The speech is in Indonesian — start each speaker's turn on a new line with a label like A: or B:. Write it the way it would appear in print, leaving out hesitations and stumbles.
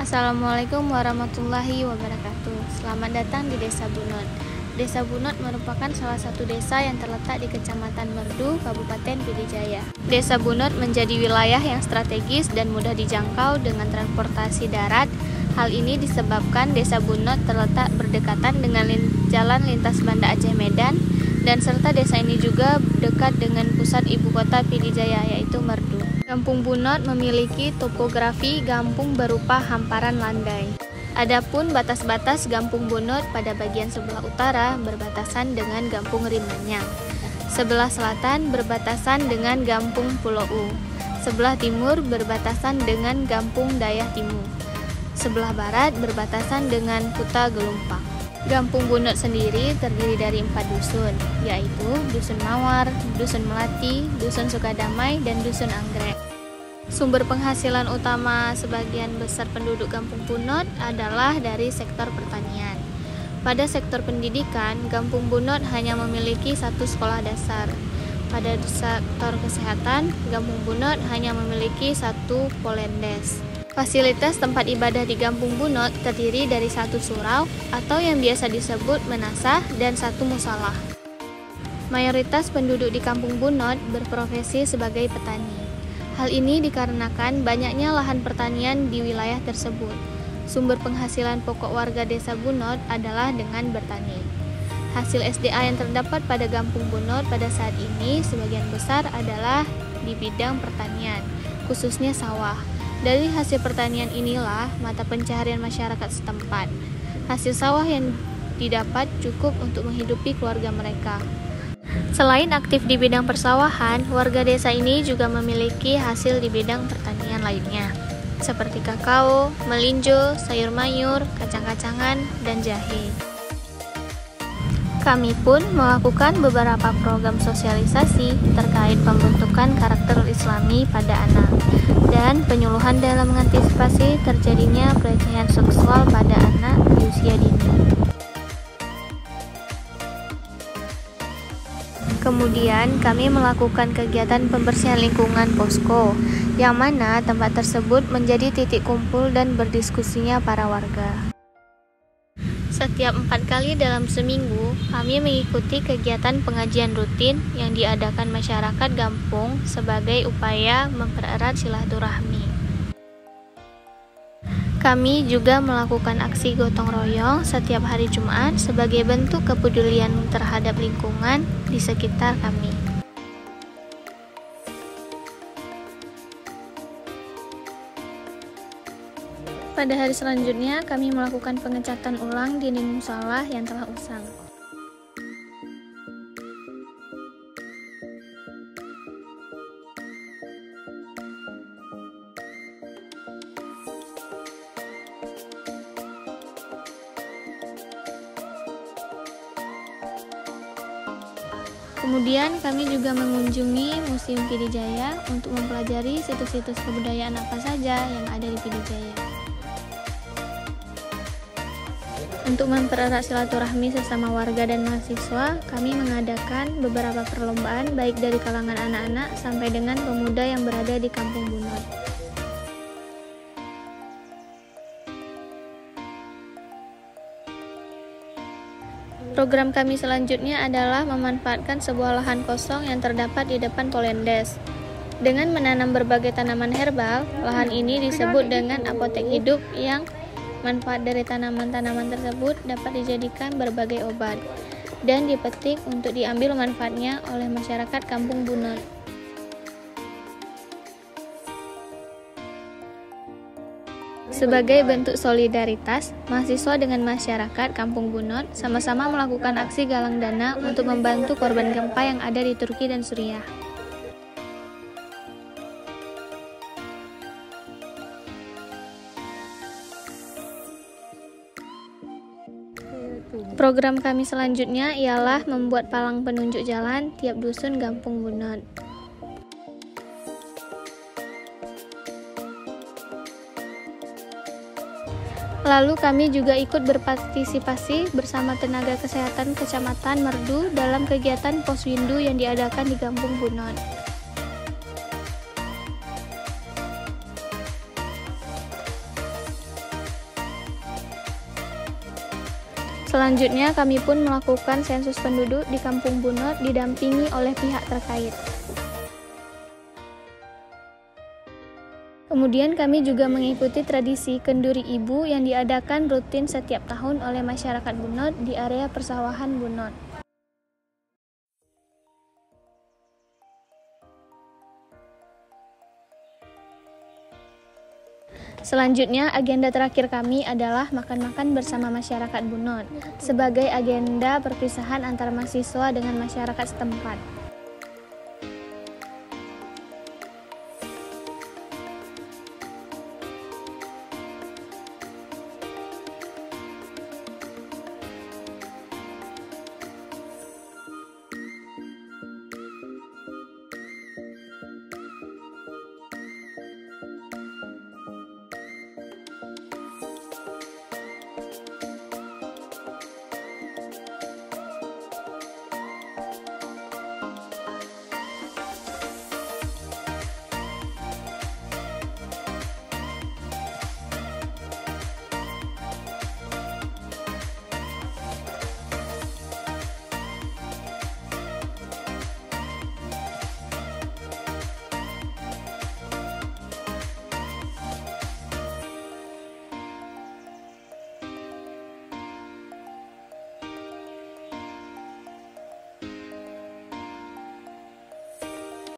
A: Assalamualaikum warahmatullahi wabarakatuh. Selamat datang di Desa Bunut. Desa Bunut merupakan salah satu desa yang terletak di Kecamatan Merdu, Kabupaten Pidijaya. Desa Bunut menjadi wilayah yang strategis dan mudah dijangkau dengan transportasi darat. Hal ini disebabkan Desa Bunut terletak berdekatan dengan jalan lintas Banda Aceh Medan, dan serta desa ini juga dekat dengan pusat ibu kota Pidijaya, yaitu Merdu. Kampung Bunut memiliki topografi kampung berupa hamparan landai. Adapun batas-batas Kampung Bunut pada bagian sebelah utara berbatasan dengan Kampung Rimanyang. Sebelah selatan berbatasan dengan Kampung Pulau U. Sebelah timur berbatasan dengan Kampung Dayah Timur. Sebelah barat berbatasan dengan Kuta Gelumpang. Kampung Bunut sendiri terdiri dari 4 dusun, yaitu Dusun Mawar, Dusun Melati, Dusun Sukadamai, dan Dusun Anggrek. Sumber penghasilan utama sebagian besar penduduk Kampung Bunut adalah dari sektor pertanian. Pada sektor pendidikan, Kampung Bunut hanya memiliki 1 sekolah dasar. Pada sektor kesehatan, Kampung Bunut hanya memiliki 1 Polendes. Fasilitas tempat ibadah di Kampung Bunut terdiri dari 1 surau atau yang biasa disebut menasah dan 1 musalah. Mayoritas penduduk di Kampung Bunut berprofesi sebagai petani. Hal ini dikarenakan banyaknya lahan pertanian di wilayah tersebut. Sumber penghasilan pokok warga Desa Bunut adalah dengan bertani. Hasil SDA yang terdapat pada Kampung Bunut pada saat ini sebagian besar adalah di bidang pertanian, khususnya sawah. Dari hasil pertanian inilah mata pencaharian masyarakat setempat. Hasil sawah yang didapat cukup untuk menghidupi keluarga mereka. Selain aktif di bidang persawahan, warga desa ini juga memiliki hasil di bidang pertanian lainnya, seperti kakao, melinjo, sayur mayur, kacang-kacangan, dan jahe. Kami pun melakukan beberapa program sosialisasi terkait pembentukan karakter Islami pada anak dan penyuluhan dalam mengantisipasi terjadinya pelecehan seksual pada anak di usia dini. Kemudian kami melakukan kegiatan pembersihan lingkungan posko, yang mana tempat tersebut menjadi titik kumpul dan berdiskusinya para warga. Setiap 4 kali dalam seminggu, kami mengikuti kegiatan pengajian rutin yang diadakan masyarakat kampung sebagai upaya mempererat silaturahmi. Kami juga melakukan aksi gotong royong setiap hari Jumat sebagai bentuk kepedulian terhadap lingkungan di sekitar kami. Pada hari selanjutnya, kami melakukan pengecatan ulang dinding musalah yang telah usang. Kemudian kami juga mengunjungi Museum Pidijaya untuk mempelajari situs-situs kebudayaan apa saja yang ada di Pidijaya. Untuk mempererat silaturahmi sesama warga dan mahasiswa, kami mengadakan beberapa perlombaan baik dari kalangan anak-anak sampai dengan pemuda yang berada di Kampung Bunut. Program kami selanjutnya adalah memanfaatkan sebuah lahan kosong yang terdapat di depan Polendes. Dengan menanam berbagai tanaman herbal, lahan ini disebut dengan apotek hidup yang manfaat dari tanaman-tanaman tersebut dapat dijadikan berbagai obat dan dipetik untuk diambil manfaatnya oleh masyarakat Kampung Bunut. Sebagai bentuk solidaritas, mahasiswa dengan masyarakat Kampung Bunut sama-sama melakukan aksi galang dana untuk membantu korban gempa yang ada di Turki dan Suriah. Program kami selanjutnya ialah membuat palang penunjuk jalan tiap dusun Kampung Bunut. Lalu kami juga ikut berpartisipasi bersama tenaga kesehatan Kecamatan Merdu dalam kegiatan Poswindu yang diadakan di Kampung Bunut. Selanjutnya, kami pun melakukan sensus penduduk di Kampung Bunut didampingi oleh pihak terkait. Kemudian kami juga mengikuti tradisi kenduri ibu yang diadakan rutin setiap tahun oleh masyarakat Bunut di area persawahan Bunut. Selanjutnya, agenda terakhir kami adalah makan-makan bersama masyarakat Bunut, sebagai agenda perpisahan antara mahasiswa dengan masyarakat setempat.